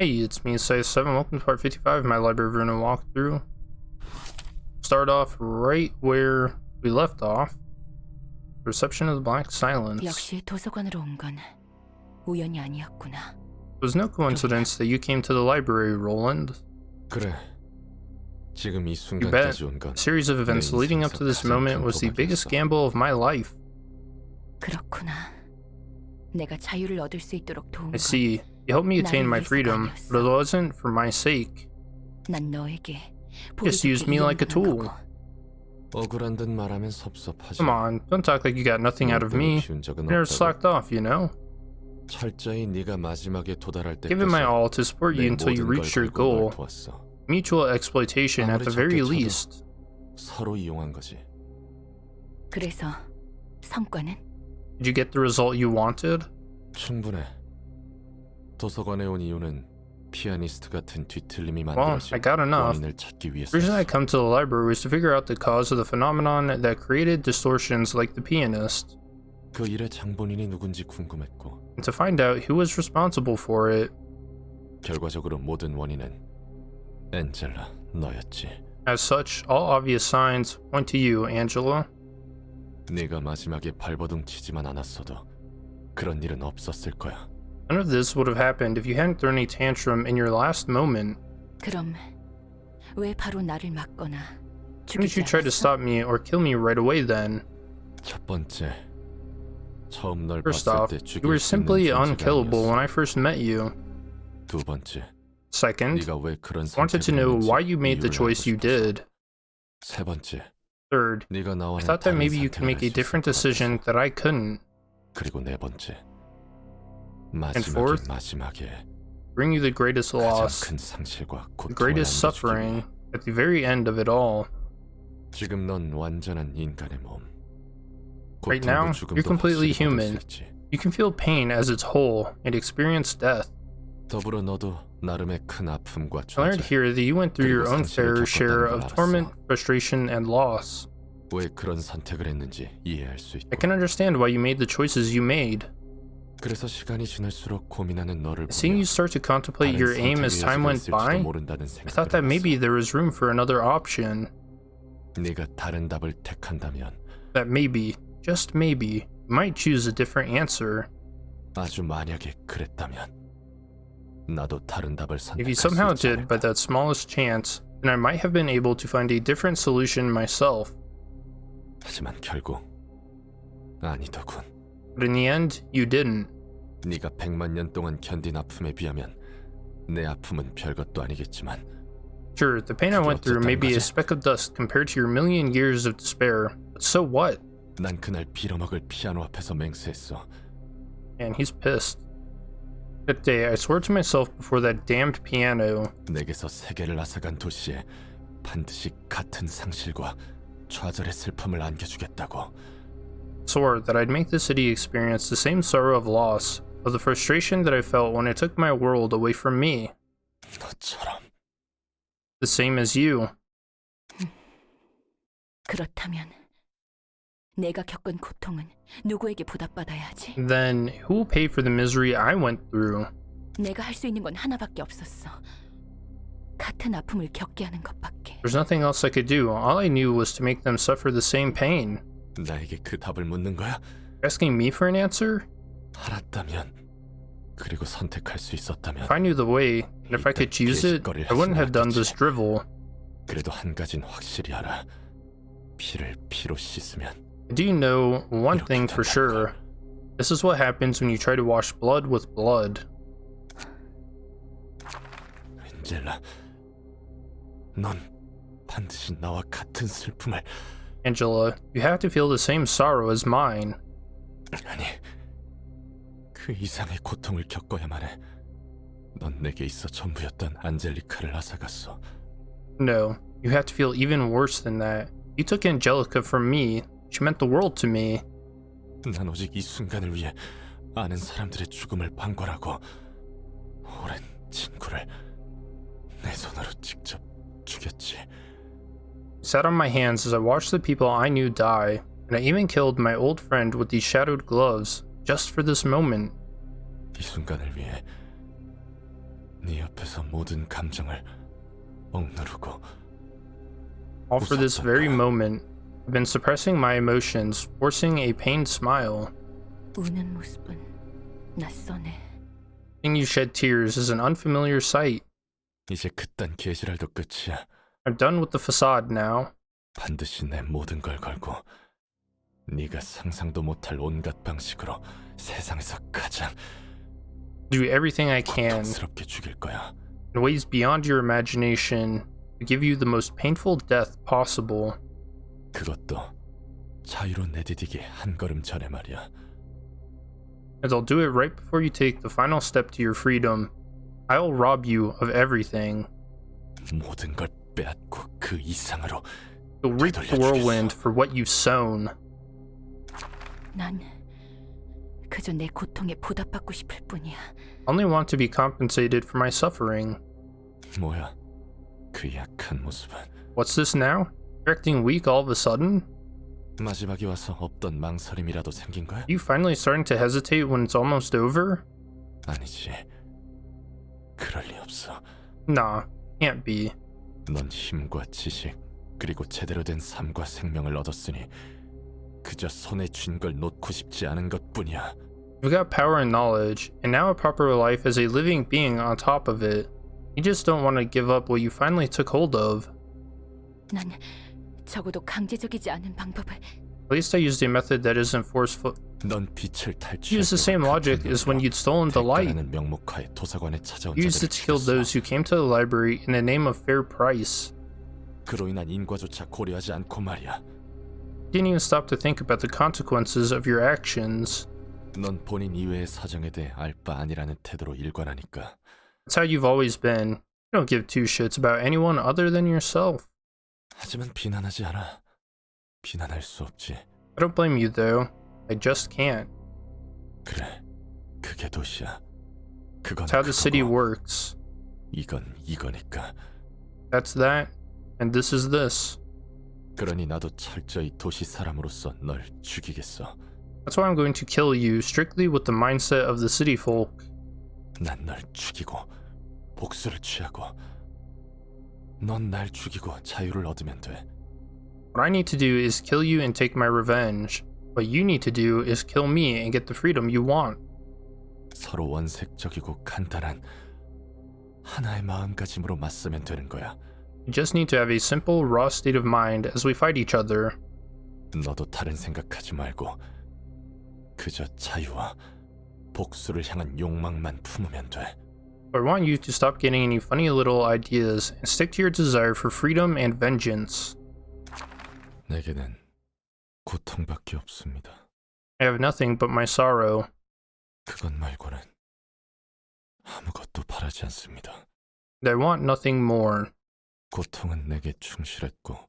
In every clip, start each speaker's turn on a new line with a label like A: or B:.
A: Hey, it's me, Size 7. Welcome to part 55 of my Library of Ruina walkthrough. Start off right where we left off. Perception of the Black Silence.
B: 역시 도서관으로 온 건 우연이 아니었구나.
A: It was no coincidence that you came to the library, Roland.
C: 그래. 지금 이
A: You bet.
C: 순간까지 온 건
A: The series of events leading up to this moment was the biggest gamble of my life.
B: 그렇구나. 내가 자유를 얻을 수 있도록 도운
A: I see. You helped me attain my freedom, but it wasn't for my sake.
B: 난 너에게
A: Just used me like a tool.
C: 억울한 듯 말하면 섭섭하지.
A: Come on, don't talk like you got nothing out of me. You never slacked off, you know?
C: 철저히 네가 마지막에 도달할
A: Given my
C: 때까지
A: all to support you until you reached your goal. Mutual exploitation at the very least.
C: 서로 이용한 거지.
B: 그래서 성과는?
A: Did you get the result you wanted?
C: 충분해. 도서관에 온 이유는 피아니스트 같은 뒤틀림이
A: Well,
C: 만들어진
A: I got enough.
C: 원인을 찾기
A: The reason I
C: 위해서.
A: come to the library was to figure out the cause of the phenomenon that created distortions like the pianist,
C: 그 일의 장본인이 누군지 궁금했고,
A: and to find out who was responsible for it.
C: 결과적으로 모든 원인은 엔젤라 너였지.
A: As such, all obvious signs point to you, Angela.
C: 네가 마지막에 발버둥 치지만 않았어도 그런 일은 없었을 거야.
A: None of this would have happened if you hadn't thrown a tantrum in your last moment.
B: 그럼 왜 바로 나를 막거나
A: Why did you
B: 죽이지
A: try to
B: 않았어?
A: stop me or kill me right away then?
C: 첫 번째, 처음 널
A: First
C: 봤을
A: off,
C: 때
A: you
C: 죽일
A: were
C: 수 있는
A: simply
C: 존재가
A: unkillable when
C: 아니었어.
A: I first met you.
C: 두 번째,
A: Second,
C: 네가 왜 그런
A: wanted to
C: 선택을
A: know
C: 했는지
A: why you made the
C: 이유를
A: choice you
C: 알고 싶었어.
A: did.
C: 세 번째,
A: Third,
C: 네가 나와는
A: I thought that
C: 다른
A: maybe you could
C: 선택을
A: make a
C: 할수
A: different
C: 있을 것
A: decision
C: 같아서.
A: that I couldn't.
C: 그리고 네 번째,
A: fourth,
C: 마지막에
A: Bring you the greatest
C: 가장
A: loss,
C: 큰 상실과
A: the
C: 고통을
A: greatest
C: 안겨주기
A: suffering,
C: 위해.
A: at the very end of it all.
C: 지금 넌 완전한 인간의 몸.
A: Right now,
C: 고통도
A: you're
C: 죽음도
A: completely
C: 확실히 받을 수
A: human.
C: 있지.
A: You can feel pain as its whole and experience death.
C: 더불어 너도 나름의 큰 아픔과
A: I learned
C: 좌절.
A: here that you went through your own fair share of torment, frustration, and loss.
C: 왜 그런 선택을 했는지 이해할 수 있고.
A: I can understand why you made the choices you made.
C: 그래서 시간이 지날수록 고민하는 너를
A: Seeing you
C: 보며
A: start to contemplate your aim as time went by, I thought that maybe there was room for another option.
C: 네가 다른 답을 택한다면
A: That maybe, just maybe, you might choose a different answer.
C: 아주 만약에 그랬다면 나도 다른 답을
A: If you
C: 선택할 수
A: somehow
C: 있지
A: did by
C: 않을까.
A: that smallest chance, then I might have been able to find a different solution myself.
C: 하지만 결국 아니더군.
A: But in the end, you didn't.
C: 네가 100만 년 동안 견딘 아픔에 비하면 내 아픔은 별것도 아니겠지만
A: Sure, the pain I went through may be a speck of dust compared to your million years of despair, but so what?
C: 난 그날 빌어먹을 피아노 앞에서 맹세했어.
A: And he's pissed. That day, I swore to myself before that damned piano.
C: 내게서 세계를 앗아간 도시에 반드시 같은 상실과 좌절의 슬픔을 안겨주겠다고.
A: Swore that I'd make the city experience the same sorrow of loss, of the frustration that I felt when it took my world away from me.
C: 너처럼.
A: The same as you.
B: 그렇다면 내가 겪은 고통은 누구에게 보답받아야 하지?
A: Then, who will pay for the misery I went through?
B: 내가 할 수 있는 건 하나밖에 없었어. 같은 아픔을 겪게 하는 것밖에.
A: There's nothing else I could do. All I knew was to make them suffer the same pain.
C: 나에게 그 답을 묻는 거야?
A: Asking me for an answer?
C: 알았다면, 그리고 선택할 수 있었다면.
A: If I knew the way, and if I could choose it, I wouldn't have done this drivel.
C: 그래도 한 가진 확실히 알아. 피를 피로 씻으면.
A: Do you know one thing for sure? This is what happens when you try to wash blood with blood.
C: 엔젤라, 넌 반드시 나와 같은 슬픔을.
A: Angela, you have to feel the same sorrow as mine.
C: 아니, 그 이상의 고통을 겪어야만 해. 넌 내게 있어 전부였던 안젤리카를 앗아갔어.
A: No, you have to feel even worse than that. You took Angelica from me. She meant the world to me.
C: 난 오직 이 순간을 위해 아는 사람들의 죽음을 방관하고 오랜 친구를 내 손으로 직접 죽였지.
A: Sat on my hands as I watched the people I knew die, and I even killed my old friend with these shadowed gloves, just for this moment.
C: 이 순간을 위해 네 옆에서 모든 감정을 억누르고
A: All for this very moment, I've been suppressing my emotions, forcing a pained smile.
B: 우는 모습은 낯서네.
A: Seeing you shed tears is an unfamiliar sight.
C: 이제 그딴 개지랄도 끝이야.
A: I'm done with the facade now.
C: 반드시 내 모든 걸 걸고 네가 상상도 못할 온갖 방식으로 세상에서 가장
A: Do everything I can
C: 고통스럽게 죽일 거야.
A: in ways beyond your imagination to give you the most painful death possible.
C: 그것도 자유로 내디디기 한 걸음 전에 말이야.
A: And I'll do it right before you take the final step to your freedom. I'll rob you of everything.
C: 모든 걸 빼앗고 그 이상으로
A: You'll reap the whirlwind for what you've sown.
B: 난 그저 내 고통에 보답받고 싶을 뿐이야.
A: I only want to be compensated for my suffering.
C: 뭐야? 그 약한 모습은
A: What's this now? You're acting weak all of a sudden?
C: 마지막에 와서 없던 망설임이라도 생긴 거야?
A: You finally starting to hesitate when it's almost over?
C: 아니지. 그럴 리 없어.
A: Nah, can't be.
C: 넌 힘과 지식 그리고 제대로 된 삶과 생명을 얻었으니 그저 손에 쥔 걸 놓고 싶지 않은 것뿐이야.
A: You've got power and knowledge, and now a proper life as a living being on top of it. You just don't want to give up what you finally took hold of.
B: 난 적어도 강제적이지 않은 방법을.
A: At least I used a method that isn't forceful.
C: 넌 빛을 탈취할
A: Use the same logic as when you'd stolen the light.
C: 대가라는 명목하에 도서관에 찾아온
A: Used it to kill those who came to the library in the name of fair price.
C: 그로 인한 인과조차 고려하지 않고 말이야.
A: Didn't even stop to think about the consequences of your actions.
C: 넌 본인 이외의 사정에 대해 알 바 아니라는 태도로 일관하니까.
A: That's how you've always been. You don't give two shits about anyone other than yourself.
C: 하지만 비난하지 않아. 비난할 수 없지.
A: I don't blame you though. I just can't.
C: 그래, 그게 도시야. 그건
A: That's how the city
C: 그거고,
A: works.
C: 이건 이거니까.
A: That's that, and this is this.
C: 그러니 나도 철저히 도시 사람으로서 널 죽이겠어.
A: That's why I'm going to kill you strictly with the mindset of the city folk.
C: 난 널 죽이고 복수를 취하고 넌 날 죽이고 자유를 얻으면 돼.
A: What I need to do is kill you and take my revenge. What you need to do is kill me and get the freedom you want.
C: 서로 원색적이고 간단한 하나의 마음가짐으로 맞서면 되는 거야.
A: You just need to have a simple, raw state of mind as we fight each other.
C: 너도 다른 생각하지 말고 그저 자유와 복수를 향한 욕망만 품으면 돼.
A: But I want you to stop getting any funny little ideas and stick to your desire for freedom and vengeance.
C: 내게는 고통밖에 없습니다.
A: I have nothing but my sorrow.
C: 그것 말고는 아무것도 바라지 않습니다.
A: And I want nothing more.
C: 고통은 내게 충실했고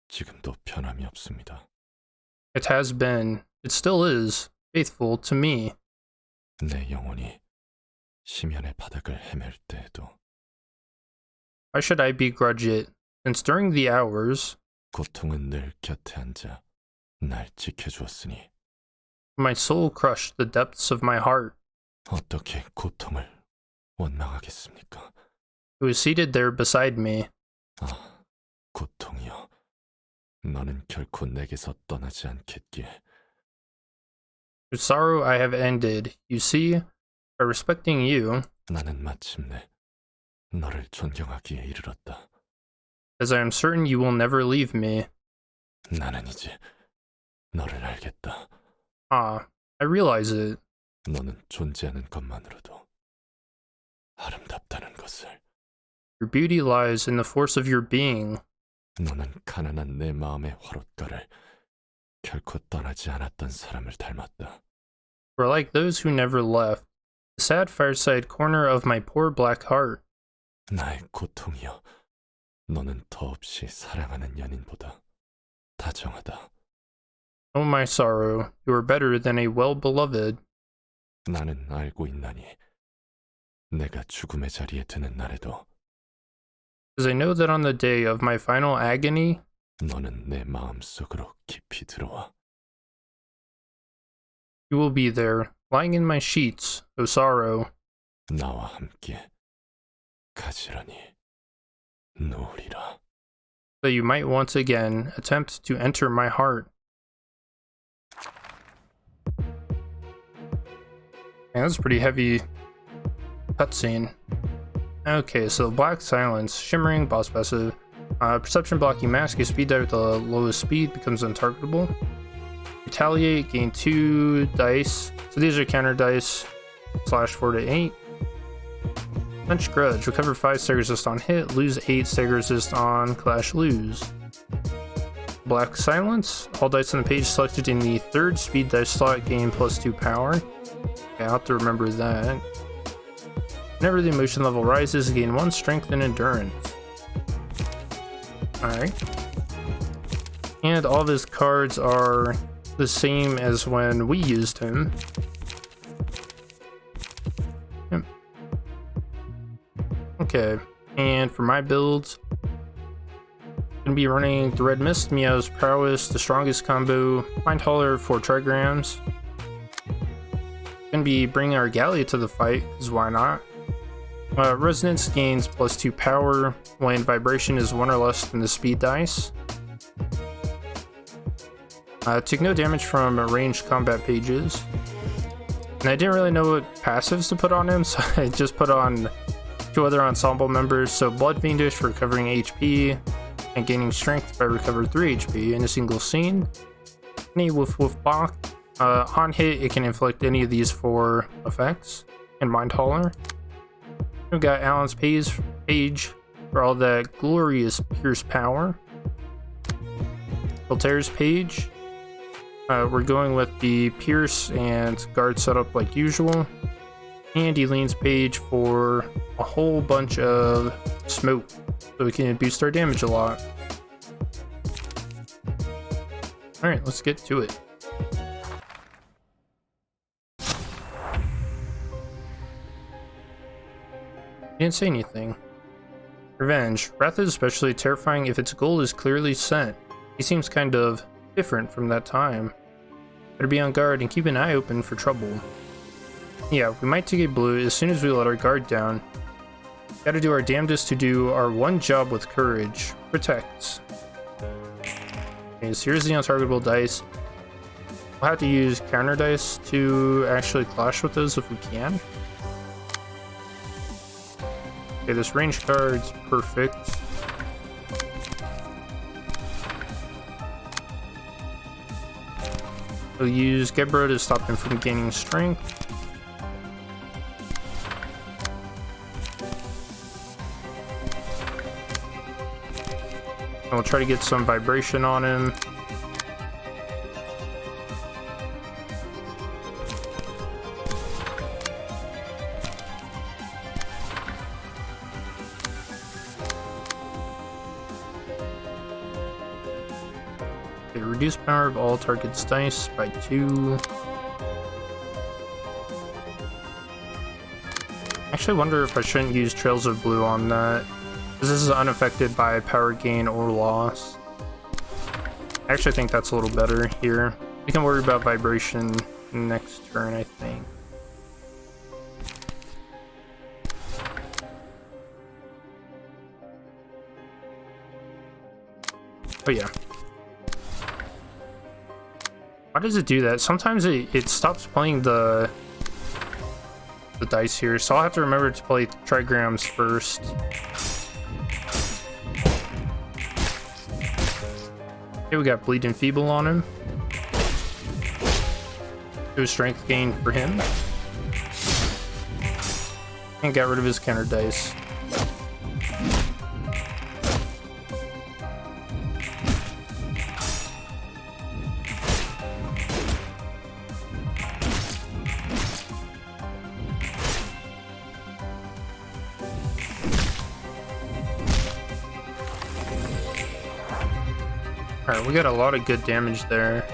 C: 지금도 변함이 없습니다.
A: It has been, it still is, faithful to me.
C: 내 영혼이 심연의 바닥을 헤맬 때에도
A: Why should I begrudge it, since during the hours
C: 고통은 늘 곁에 앉아 날 지켜주었으니
A: my soul crushed the depths of my heart.
C: 어떻게 고통을 원망하겠습니까?
A: It was seated there beside me.
C: 아, 고통이여, 너는 결코 내게서 떠나지 않겠기에.
A: With sorrow I have ended. You see, by respecting you,
C: 나는 마침내 너를 존경하기에 이르렀다.
A: as I am certain you will never leave me.
C: 나는 이제 너를 알겠다.
A: Ah, I realize it.
C: 너는 존재하는 것만으로도 아름답다는 것을.
A: Your beauty lies in the force of your being.
C: 너는 가난한 내 마음의 화롯가를 결코 떠나지 않았던 사람을 닮았다.
A: For like those who never left, the sad fireside corner of my poor black heart.
C: 나의 고통이여, 너는 더없이 사랑하는 연인보다 다정하다.
A: Oh my sorrow, you are better than a well-beloved.
C: 나는 알고 있나니 내가 죽음의 자리에 드는 날에도
A: As I know that on the day of my final agony,
C: 너는 내 마음속으로 깊이 들어와.
A: you will be there, lying in my sheets, O sorrow.
C: 나와 함께 가지런히 놓으리라.
A: So you might once again attempt to enter my heart. Man, that's a pretty heavy cutscene. Okay, so Black Silence, Shimmering, boss passive. Perception blocking mask, your speed dive with the lowest speed becomes untargetable. Retaliate, gain 2 dice. So these are counter dice, /4 to 8. Punch Grudge, recover 5 stagger resist on hit, lose 8 stagger resist on clash lose. Black Silence, all dice on the page selected in the 3rd speed dice slot gain +2 power. Okay, I'll have to remember that. Whenever the emotion level rises, gain 1 strength and endurance. Alright. And all of his cards are the same as when we used him. Yep. Okay, and for my builds, I'm gonna be running the Red Mist, Meow's Prowess, the strongest combo, Mind Hauler for Trigrams. Gonna be bringing our Gallia to the fight, because why not? Resonance gains +2 power when vibration is 1 or less than the speed dice. Took no damage from ranged combat pages. And I didn't really know what passives to put on him, so I just put on 2 other ensemble members. So Blood Fiendish for recovering HP and gaining strength if I recover 3 HP in a single scene. Any Woof Woof Bach. On hit, it can inflict any of these 4 effects. And Mind Hauler. We've got Alan's page for all that glorious Pierce power. Voltaire's page. We're going with the Pierce and guard setup like usual. And Eileen's page for a whole bunch of smoke, so we can boost our damage a lot. Alright, let's get to it. Didn't say anything. Revenge. Wrath is especially terrifying if its goal is clearly set. He seems kind of different from that time. Better be on guard and keep an eye open for trouble. Yeah, we might take a blue as soon as we let our guard down. Gotta do our damnedest to do our one job with courage. Protect. Okay, so here's the untargetable dice. We'll have to use counter dice to actually clash with those if we can. Okay, this range card's perfect. We'll use Gebro to stop him from gaining strength. And we'll try to get some vibration on him. Reduce power of all targets' dice by 2. Actually, wonder if I shouldn't use Trails of Blue on that, because this is unaffected by power gain or loss. I actually think that's a little better here. We can worry about vibration next turn, I think. Oh yeah. Why does it do that? Sometimes it stops playing the dice here, so I'll have to remember to play trigrams first. Okay, we got Bleed and Feeble on him. Do a strength gain for him. And got rid of his counter dice. Alright, we got a lot of good damage there.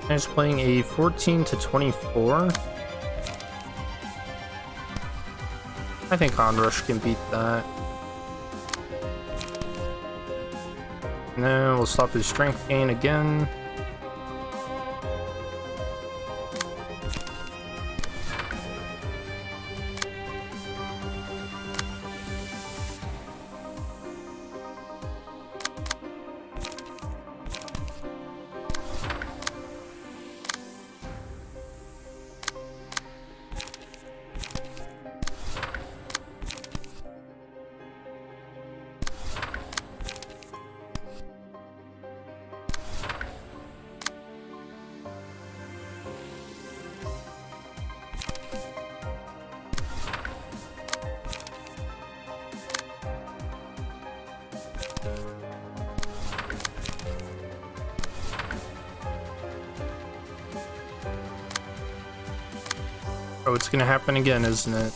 A: And it's playing a 14 to 24. I think Onrush can beat that. And then we'll stop his strength gain again. Oh, it's gonna happen again, isn't it?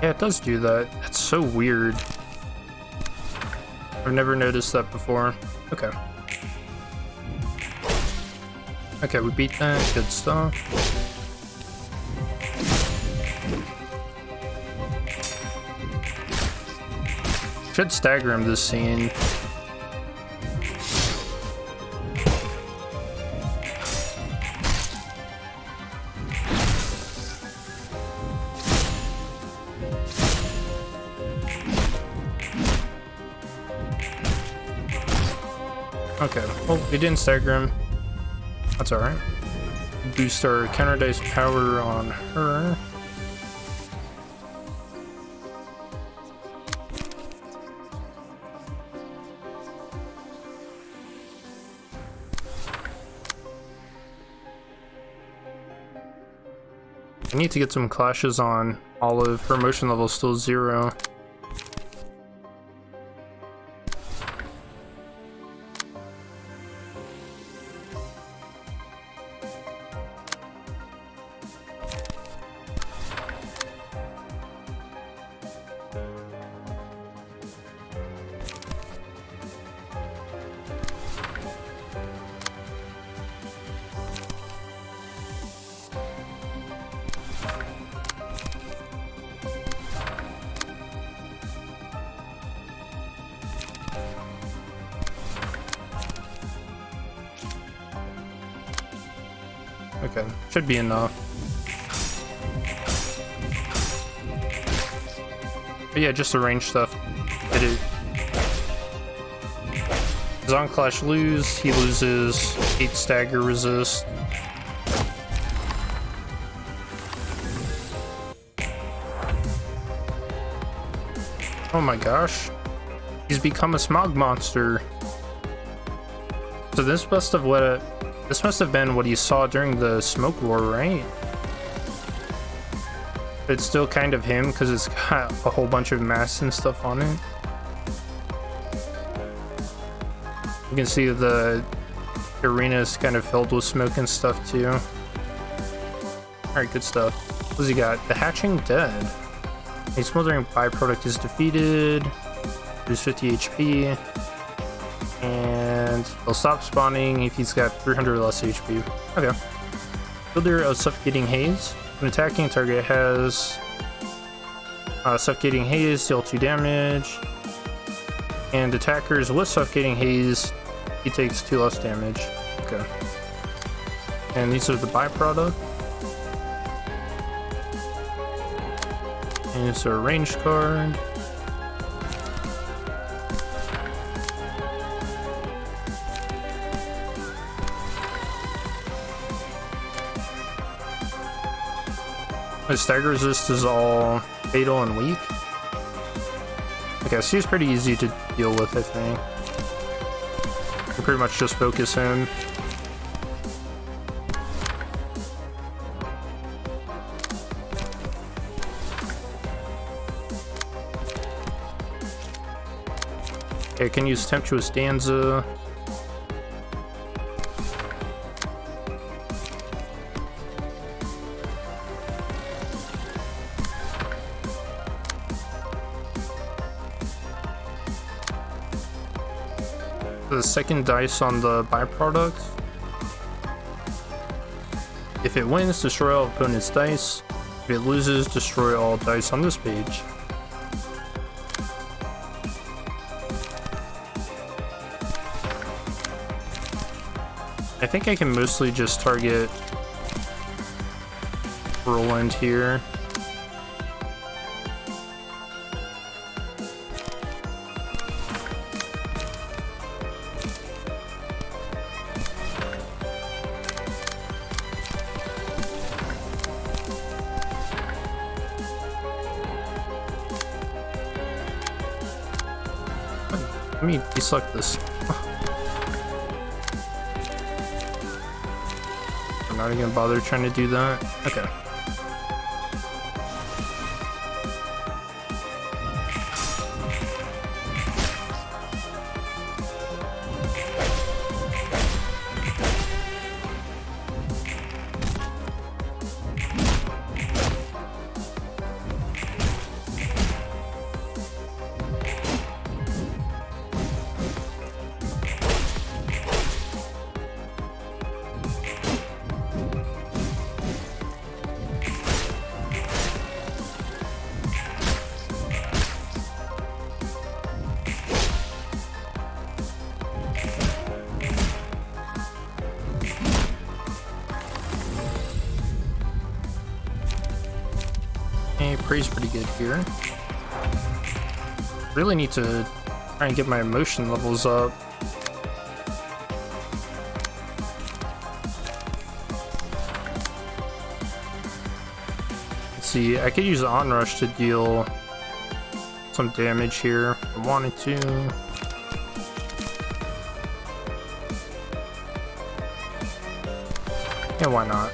A: Yeah, it does do that. That's so weird. I've never noticed that before. Okay. Okay, we beat that. Good stuff. Should stagger him this scene. Okay, well, we didn't stagger him. That's alright. Boost our counter dice power on her. I need to get some clashes on Olive. Her emotion level is still 0. Okay, should be enough. But yeah, just the range stuff. Hit it. Zon Clash lose, he loses 8 stagger resist. Oh my gosh. He's become a smog monster. So this must have been what he saw during the smoke war, right? It's still kind of him because it's got a whole bunch of masks and stuff on it. You can see the arena is kind of filled with smoke and stuff too. Alright, good stuff. What's he got? The Hatching Dead. A smoldering byproduct is defeated. Lose 50 HP. And he'll stop spawning if he's got 300 or less HP. Okay. Builder of Suffocating Haze. When attacking, target has Suffocating Haze, deal 2 damage. And attackers with Suffocating Haze, he takes 2 less damage. Okay. And these are the byproduct. And it's a range card. The stagger resist is all fatal and weak. Okay, so he's pretty easy to deal with, I think. You can pretty much just focus him. Okay, I can use Tempestuous Danza. The second dice on the byproduct. If it wins, destroy all opponent's dice. If it loses, destroy all dice on this page. I think I can mostly just target Roland here. Let me deselect this. I'm not even gonna bother trying to do that. Okay. Prey's pretty good here. Really need to try and get my emotion levels up. Let's see, I could use Onrush to deal some damage here if I wanted to. Yeah, why not?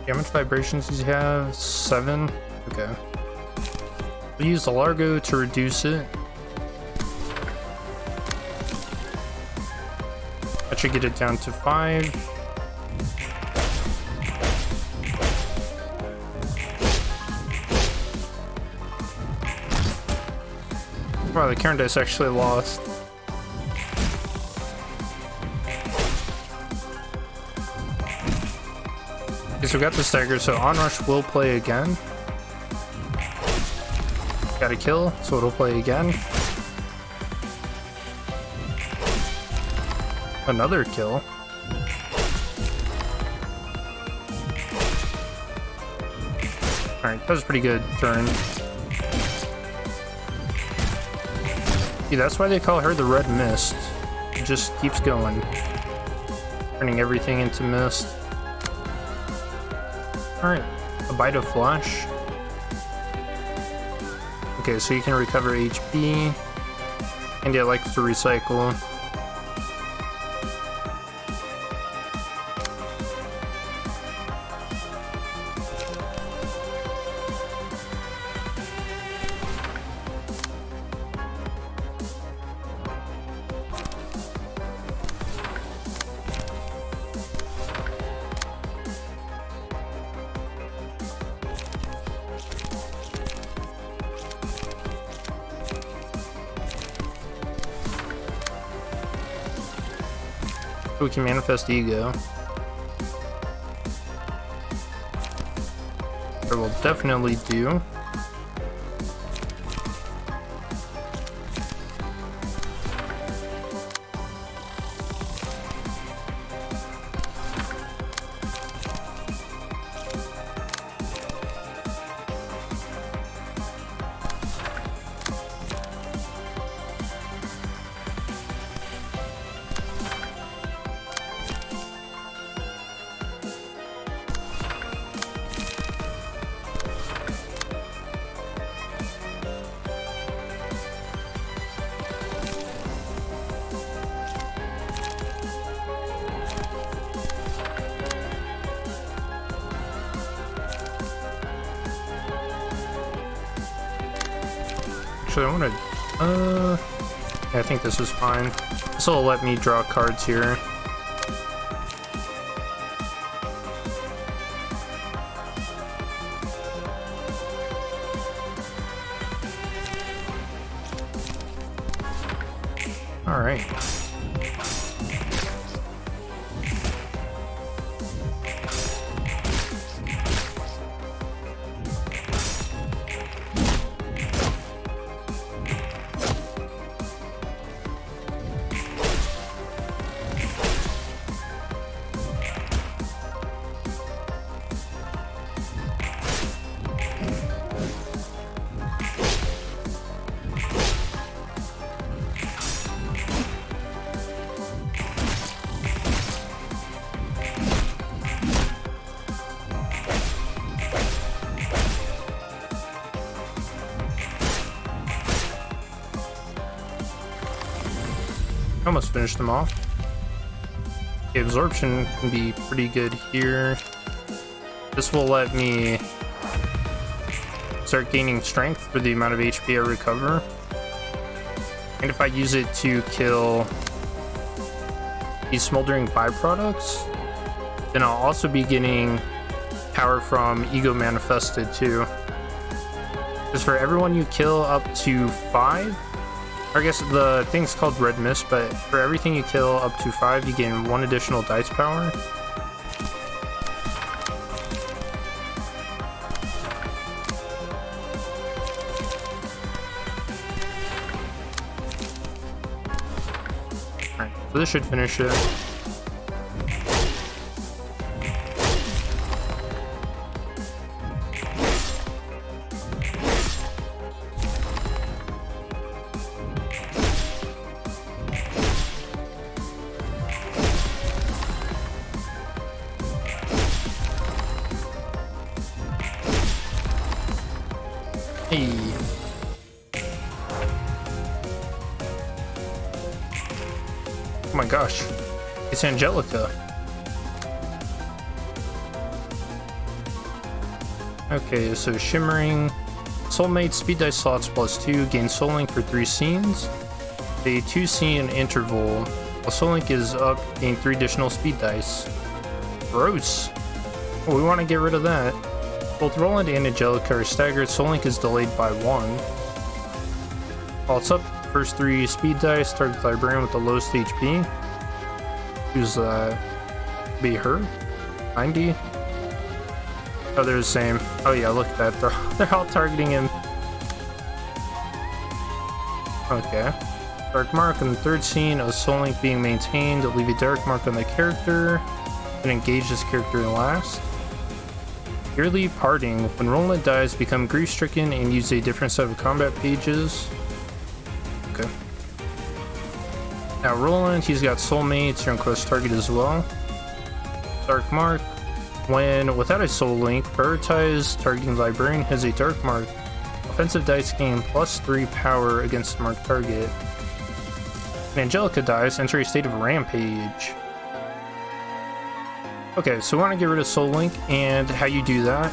A: How much vibrations does he have? 7? Okay. We'll use the Largo to reduce it. That should get it down to 5. Wow, the Karen dice actually lost. Okay, so we got the stagger, so Onrush will play again. Got a kill, so it'll play again. Another kill. Alright, that was a pretty good turn. See, that's why they call her the Red Mist. It just keeps going. Turning everything into mist. Alright, a bite of flash. Okay, so you can recover HP. And it likes to recycle. We can manifest ego. It will definitely do. Actually, I wanted, yeah, I think this is fine. This will let me draw cards here. All right. Almost finished them off. The absorption can be pretty good here. This will let me start gaining strength for the amount of HP I recover. And if I use it to kill these smoldering byproducts, then I'll also be getting power from Ego Manifested too. Because for everyone you kill up to 5, or I guess the thing's called Red Mist, but for everything you kill up to 5, you gain 1 additional dice power. Alright, so this should finish it. Hey. Oh my gosh. It's Angelica. Okay, so shimmering. Soulmate speed dice slots +2, gain soul link for 3 scenes. A 2 scene interval. While soul link is up, gain 3 additional speed dice. Gross. Oh, we want to get rid of that. Both Roland and Angelica are staggered, soul link is delayed by 1. While it's up, first 3 speed dice, target the librarian with the lowest HP. Who's be her? 90? Oh, they're the same. Oh yeah, look at that. They're all targeting him. Okay. Dark mark on the 3rd scene of soul link being maintained. Leave a dark mark on the character and engage this character last. Yearly parting. When Roland dies, become grief-stricken and use a different set of combat pages. Okay. Now Roland, he's got soulmates, your quest target as well. Dark mark. When without a soul link, prioritize targeting the librarian has a dark mark. Offensive dice gain +3 power against the marked target. When Angelica dies, enter a state of rampage. Okay, so we want to get rid of soul link, and how you do that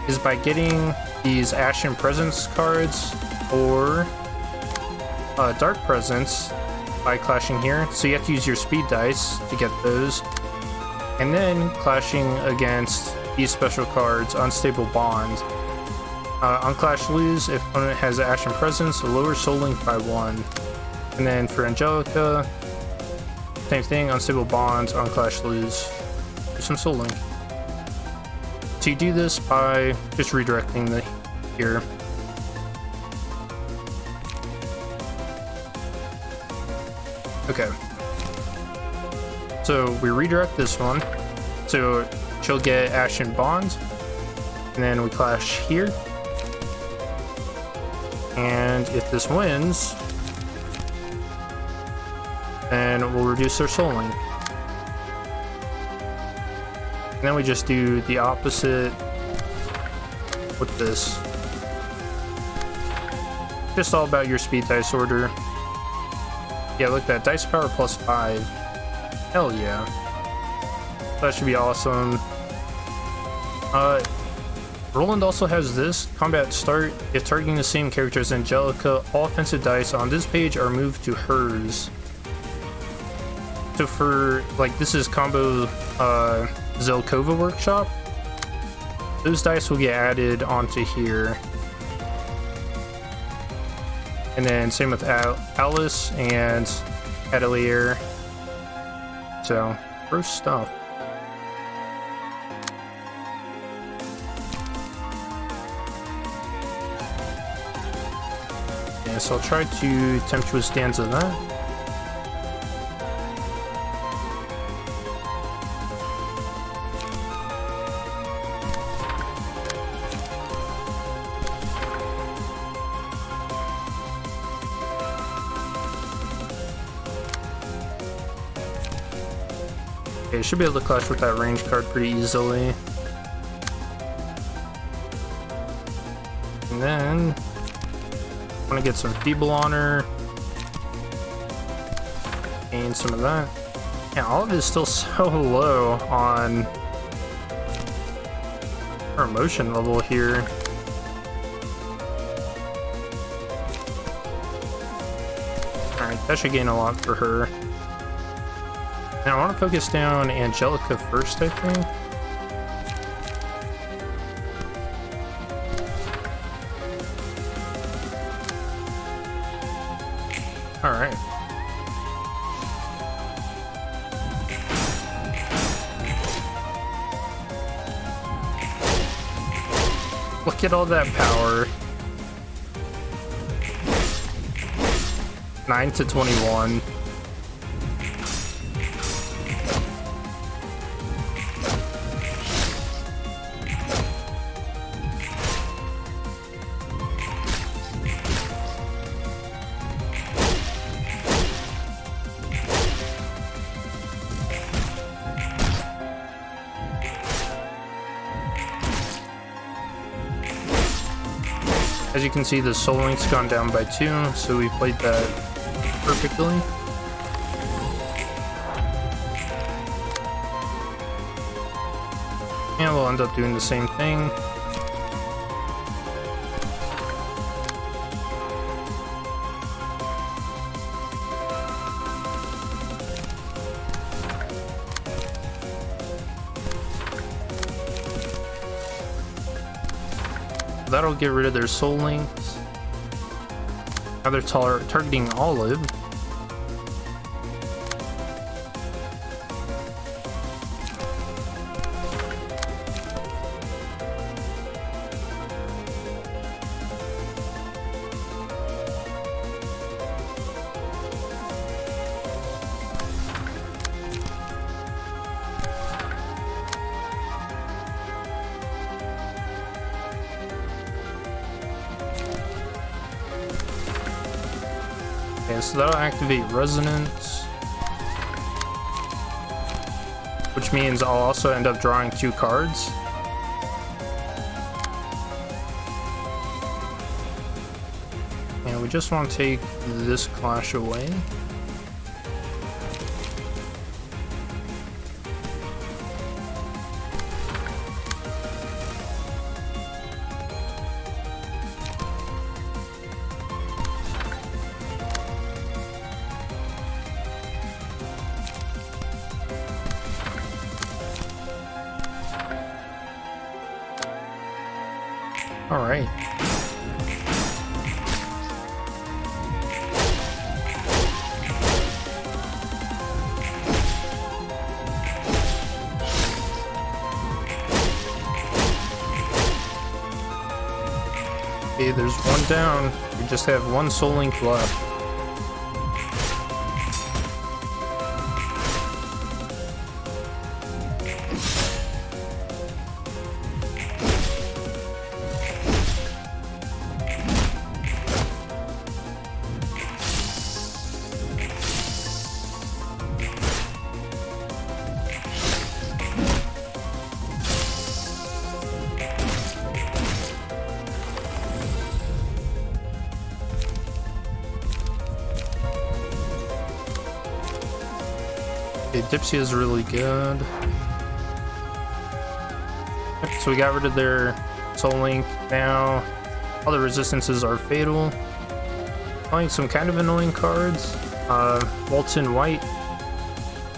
A: is by getting these Ashen Presence cards or Dark Presence by clashing here. So you have to use your speed dice to get those, and then clashing against these special cards, Unstable Bond. On Clash Lose, if opponent has Ashen Presence, lower soul link by 1. And then for Angelica, same thing, Unstable Bonds on Clash Lose. Some soul link. So you do this by just redirecting the here. Okay. So we redirect this one. So she'll get Ashen Bond. And then we clash here. And if this wins, then we'll reduce their soul link. And then we just do the opposite with this. Just all about your speed dice order. Yeah, look at that. Dice power +5. Hell yeah. That should be awesome. Roland also has this. Combat start. If targeting the same character as Angelica, all offensive dice on this page are moved to hers. So for, like, this is combo Zelkova Workshop. Those dice will get added onto here. And then same with Alice and Atelier. So, gross stuff. Yeah, so I'll try to Tempestuous Stanza that. Okay, should be able to clash with that range card pretty easily. And then I want to get some Feeble on her. Gain some of that. Yeah, all of it is still so low on her emotion level here. Alright, that should gain a lot for her. Now I want to focus down Angelica first, I think. Alright. Look at all that power. 9 to 21. As you can see, the soul link's gone down by 2, so we played that perfectly. And we'll end up doing the same thing. That'll get rid of their soul links. Now they're targeting Olive. Okay, so that'll activate Resonance, which means I'll also end up drawing 2 cards. And we just want to take this clash away. All right. Okay, there's one down. We just have 1 soul link left. Okay, Dipsy is really good. So we got rid of their soul link. Now all the resistances are fatal. Playing some kind of annoying cards. Walton White.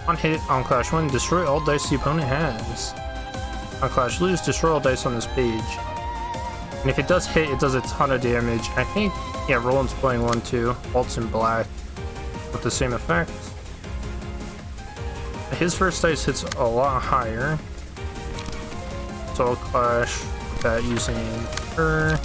A: On hit, on Clash 1, destroy all dice the opponent has. On Clash lose, destroy all dice on this page. And if it does hit, it does a ton of damage. I think, yeah, Roland's playing one too. Walton Black with the same effect. His first dice hits a lot higher. So I'll clash that using her.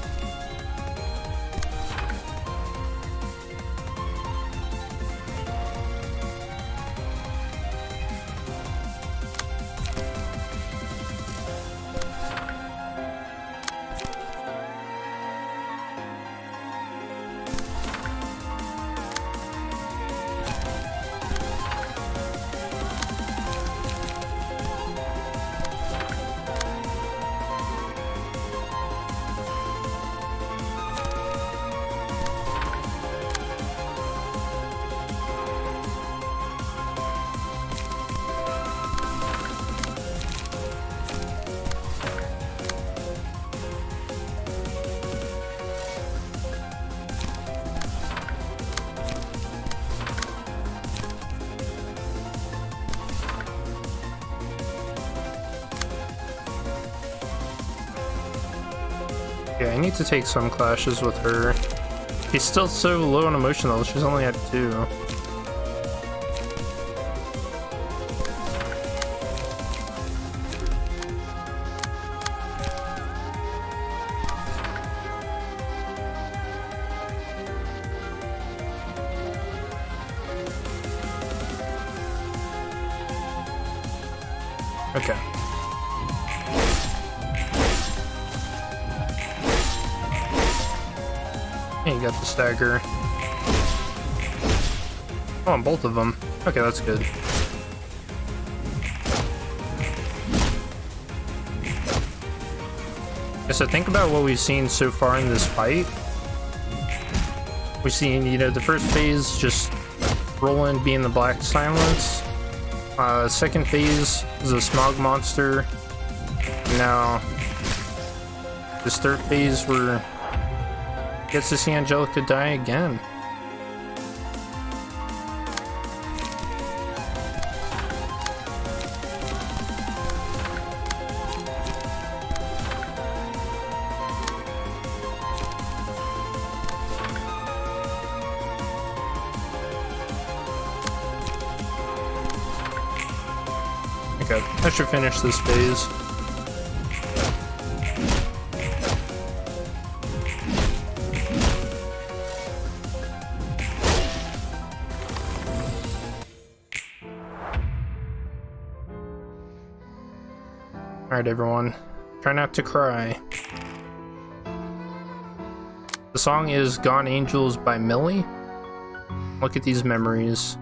A: Yeah, I need to take some clashes with her. She's still so low on emotion level, she's only at 2. Okay. Hey, you got the stagger. Oh, on both of them. Okay, that's good. So think about what we've seen so far in this fight. We've seen, you know, the first phase, just Roland being the Black Silence. Second phase is a smog monster. And now, this third phase where gets to see Angelica die again. Okay, I should finish this phase. Alright everyone, try not to cry. The song is Gone Angels by Millie. Look at these memories.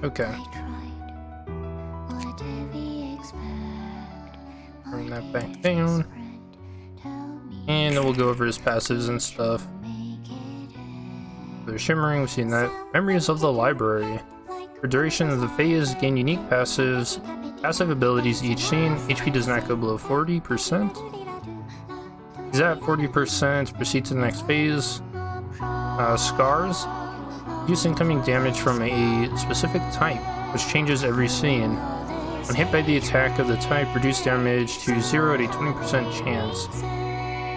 A: Okay. Bring that back down. And then we'll go over his passives and stuff. So shimmering, we've seen that. Memories of the library. For duration of the phase, gain unique passives. Passive abilities each scene. HP does not go below 40%. He's at 40%. Proceed to the next phase. Scars. Use incoming damage from a specific type, which changes every scene. When hit by the attack of the type, reduce damage to 0 at a 20% chance.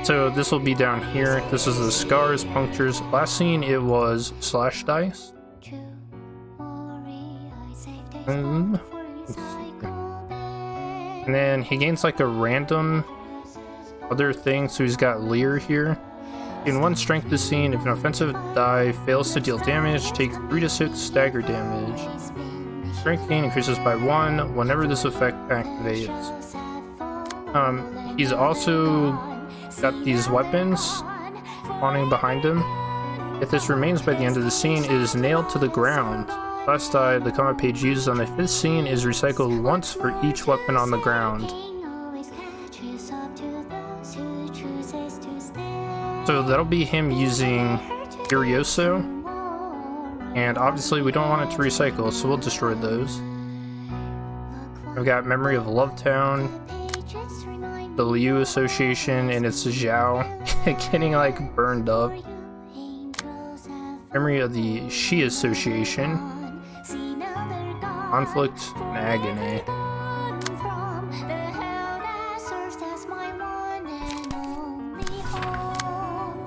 A: So this will be down here. This is the scars, punctures. Last scene it was slash dice. And then he gains like a random other thing, so he's got Leer here. In one strength this scene, if an offensive die fails to deal damage, take 3 to 6 stagger damage. Strength gain increases by 1 whenever this effect activates. He's also got these weapons spawning behind him. If this remains by the end of the scene, it is nailed to the ground. Last die the combat page uses on the 5th scene is recycled once for each weapon on the ground. So that'll be him using Furioso, and obviously we don't want it to recycle, so we'll destroy those. I've got Memory of Lovetown, the Liu Association, and it's Zhao getting like burned up. Memory of the Shi Association, Conflict and Agony.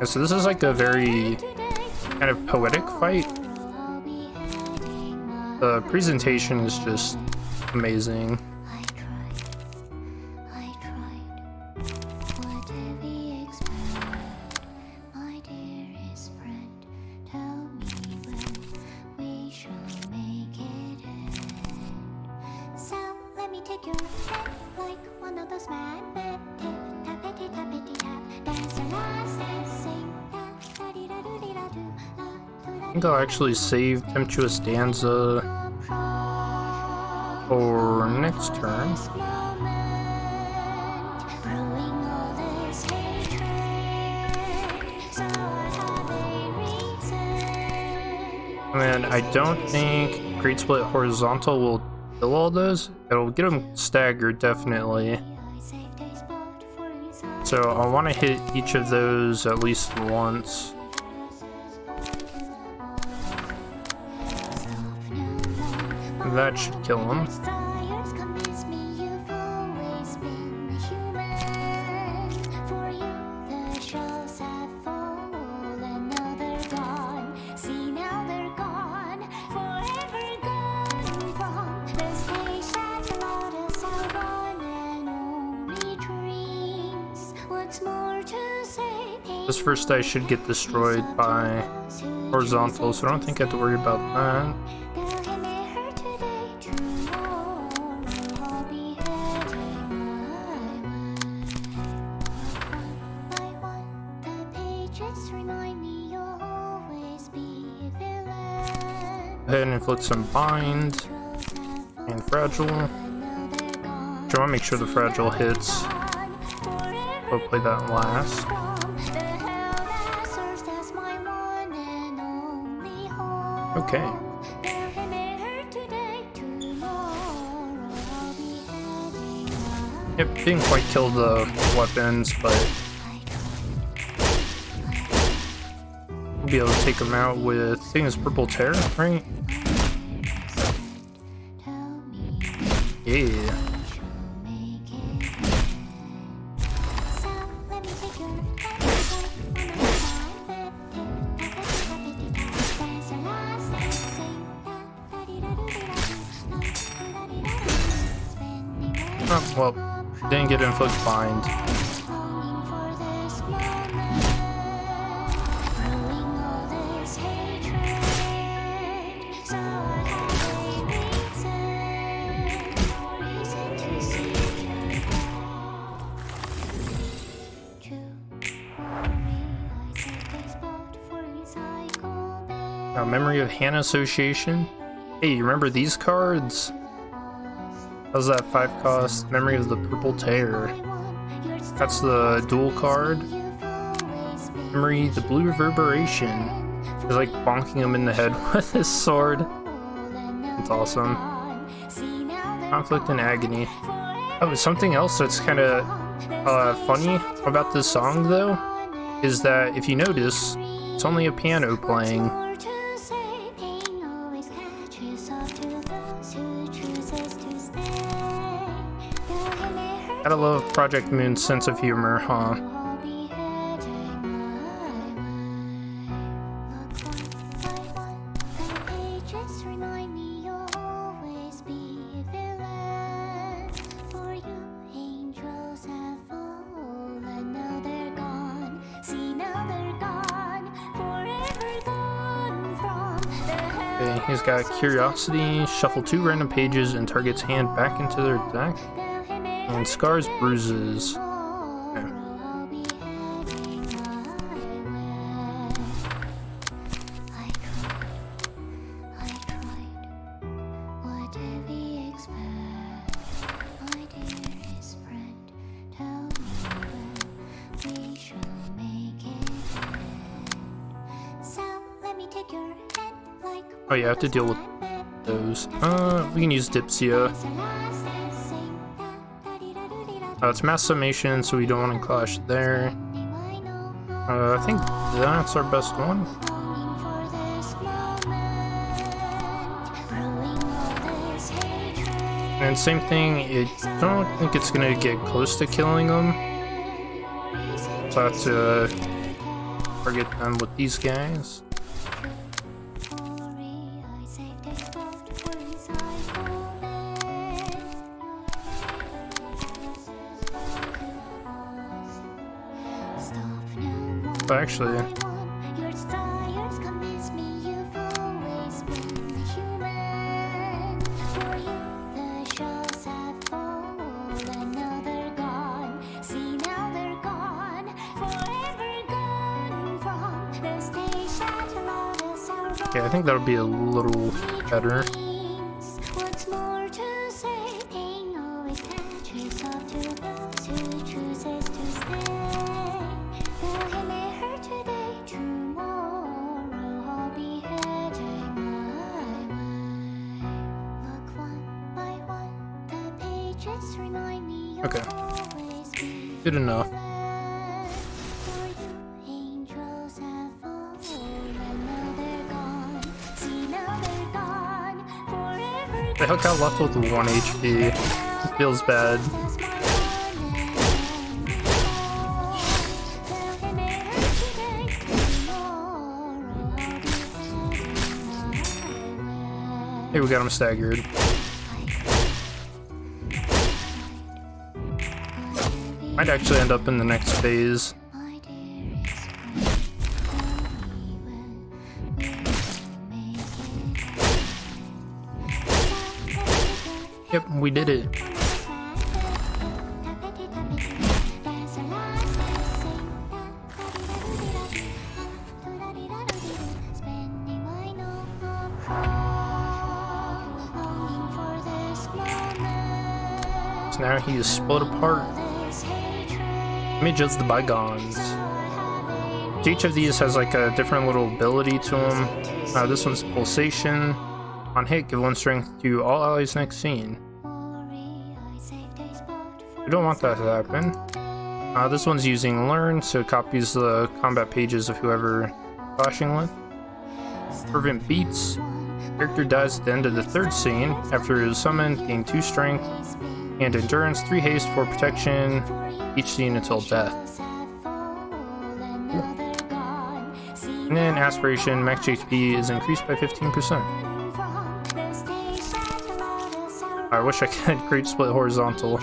A: So this is like a very kind of poetic fight. The presentation is just amazing. I think I'll actually save Tempestuous Danza for next turn. And then I don't think Great Split Horizontal will kill all those. It'll get them staggered, definitely. So I want to hit each of those at least once. That should kill him. This first die should get destroyed by Horizontal, so I don't think I have to worry about that. Go ahead and inflict some bind and fragile. So I want to make sure the fragile hits. We'll play that last. Okay. Yep, didn't quite kill the weapons, but we'll be able to take them out with, I think it's Purple Tear, right? Yeah. Oh, well, didn't get inflict bind. Now, Memory of Hannah Association. Hey, you remember these cards? How's that 5 cost? Memory of the Purple Tear. That's the dual card. Memory, the Blue Reverberation. He's like bonking him in the head with his sword. It's awesome. Conflict and Agony. Oh, something else that's kind of funny about this song, though, is that if you notice, it's only a piano playing. Gotta love Project Moon's sense of humor, huh? Okay, he's got Curiosity, shuffle 2 random pages and target's hand back into their deck. And Scars Bruises. Okay. Oh yeah, I have to deal with those. We can use Dipsia. It's mass summation, so we don't want to clash there. I think that's our best one. And same thing, I don't think it's gonna get close to killing them. So I have to target them with these guys. But actually, yeah, I think that'll be a little better. Okay, good enough. The Hook got left with 1 HP. It feels bad. Hey, we got him staggered. Might actually end up in the next phase. Yep, we did it. So now he is split apart. Images the bygones. Each of these has like a different little ability to them. This one's pulsation. On hit, give 1 strength to all allies next scene. We don't want that to happen. This one's using learn, so it copies the combat pages of whoever clashing with. Fervent beats. Character dies at the end of the 3rd scene. After it is summoned, gain 2 strength and endurance, 3 haste for protection each scene until death. And then aspiration, max HP is increased by 15%. I wish I could create split horizontal.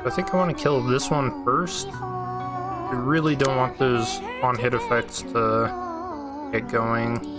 A: I think I want to kill this one first. I really don't want those on-hit effects to get going.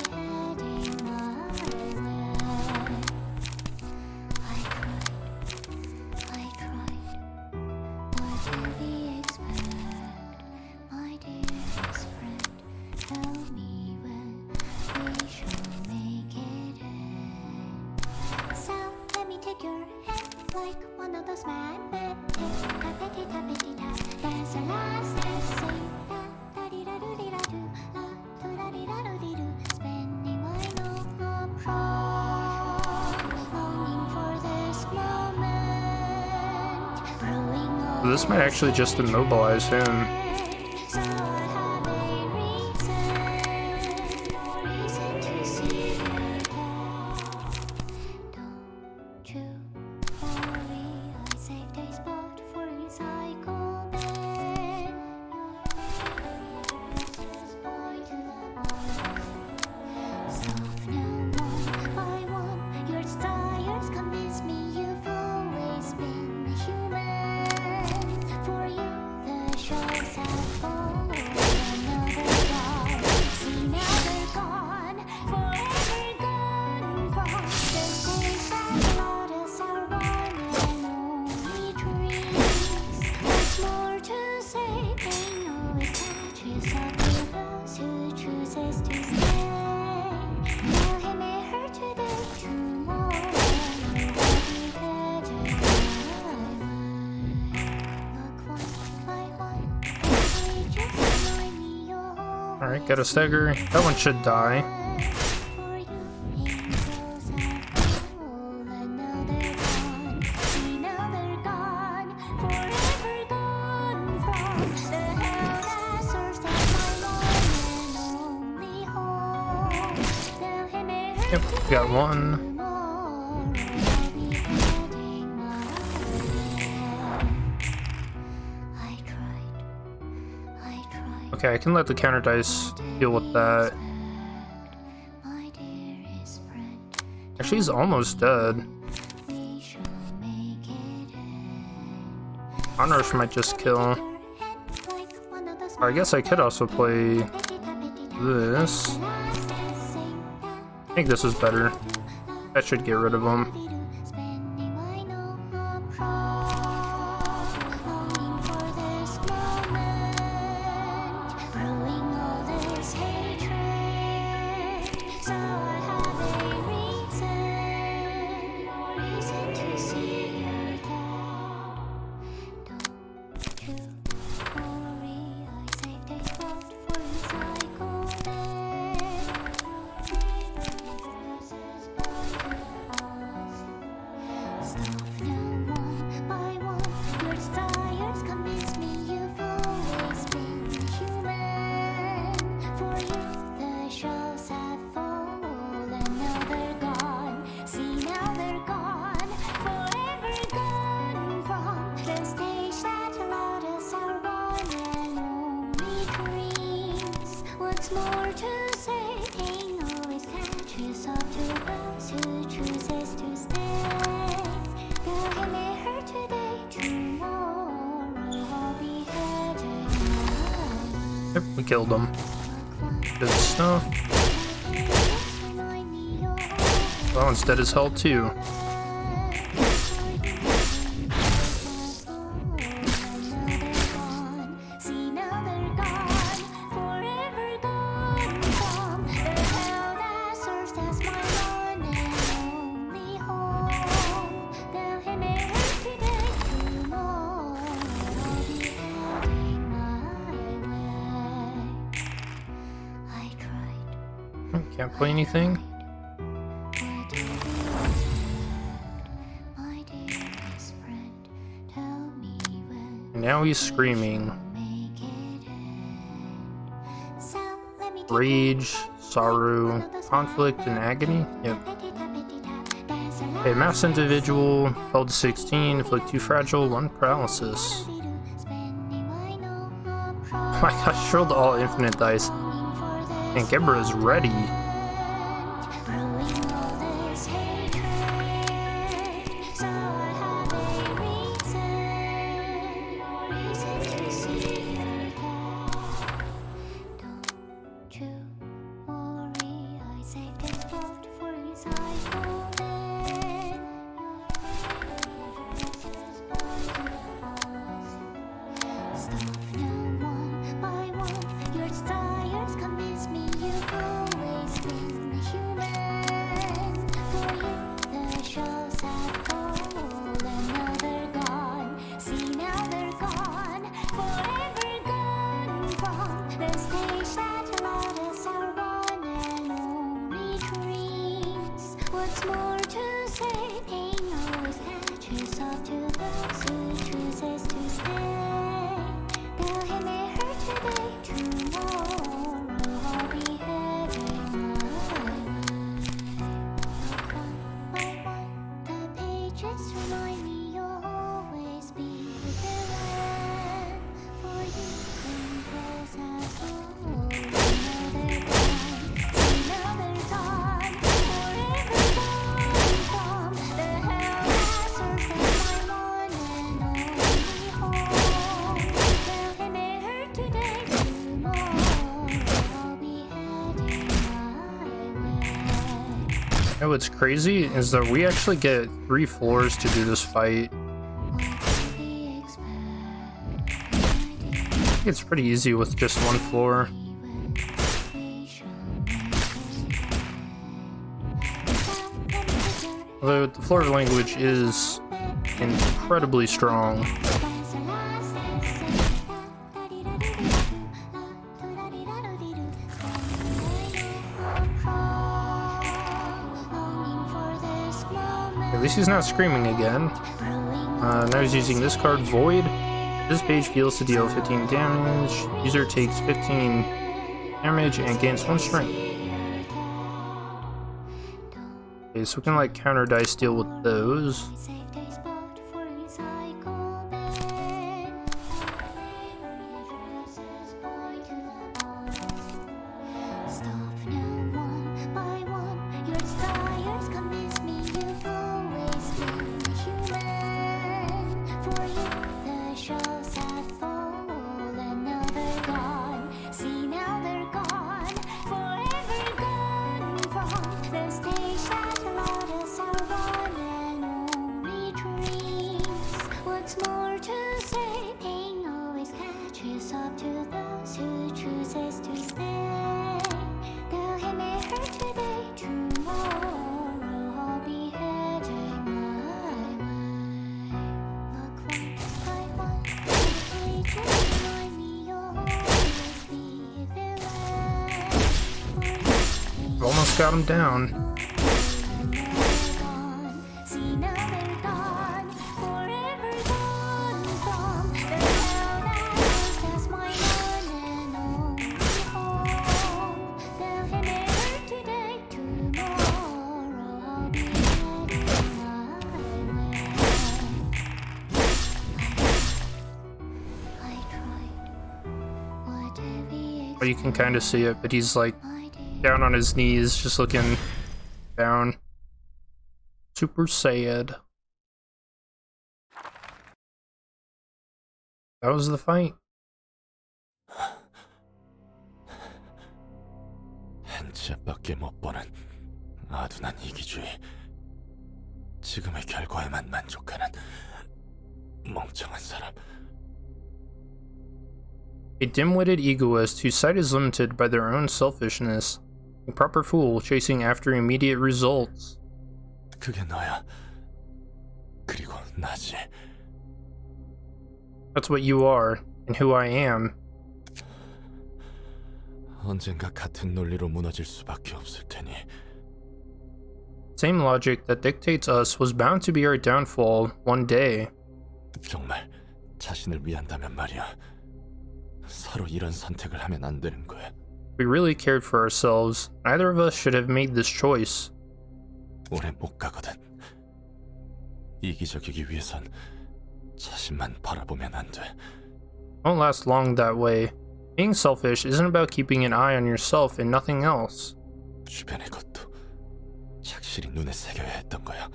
A: This might actually just immobilize him. Alright, got a stagger. That one should die. Yep, got one. Okay, I can let the counter dice deal with that. Actually, he's almost dead. Onrush might just kill. Or I guess I could also play this. I think this is better. That should get rid of him. Yep, we killed him. Good stuff. That one's dead as hell too. Can't play anything. And now he's screaming. Rage, sorrow, conflict, and agony. Yep. A mass individual, held to 16, inflict 2 fragile, 1 paralysis. Oh my gosh, rolled all infinite dice. And Gebra is ready. You know what's crazy is that we actually get 3 floors to do this fight. It's pretty easy with just 1 floor. Although the floor language is incredibly strong. At least he's not screaming again. Now he's using this card, Void. This page fails to deal 15 damage. User takes 15 damage and gains 1 strength. Okay, so we can like counter dice deal with those. Almost got him down. Well, you can kind of see it, but he's like down on his knees, just looking down. Super sad. That was the fight.
C: 한 채밖에 못 보는 아둔한 이기주의. 지금의 결과에만 만족하는 멍청한 사람.
A: A dim-witted egoist whose sight is limited by their own selfishness. A proper fool chasing after immediate results.
C: 그게 너야. 그리고 나지.
A: That's what you are, and who I am.
C: 언젠가 같은 논리로 무너질 수밖에 없을 테니.
A: Same logic that dictates us was bound to be our downfall one day.
C: 정말 자신을 위한다면 말이야. 서로 이런 선택을 하면 안 되는 거야.
A: If we really cared for ourselves, neither of us should have made this choice.
C: 오래 못 가거든. 이기적이기 위해선 자신만 바라보면 안 돼.
A: Won't last long that way. Being selfish isn't about keeping an eye on yourself and nothing else.
C: 주변의 것도 착실히 눈에 새겨야 했던 거야.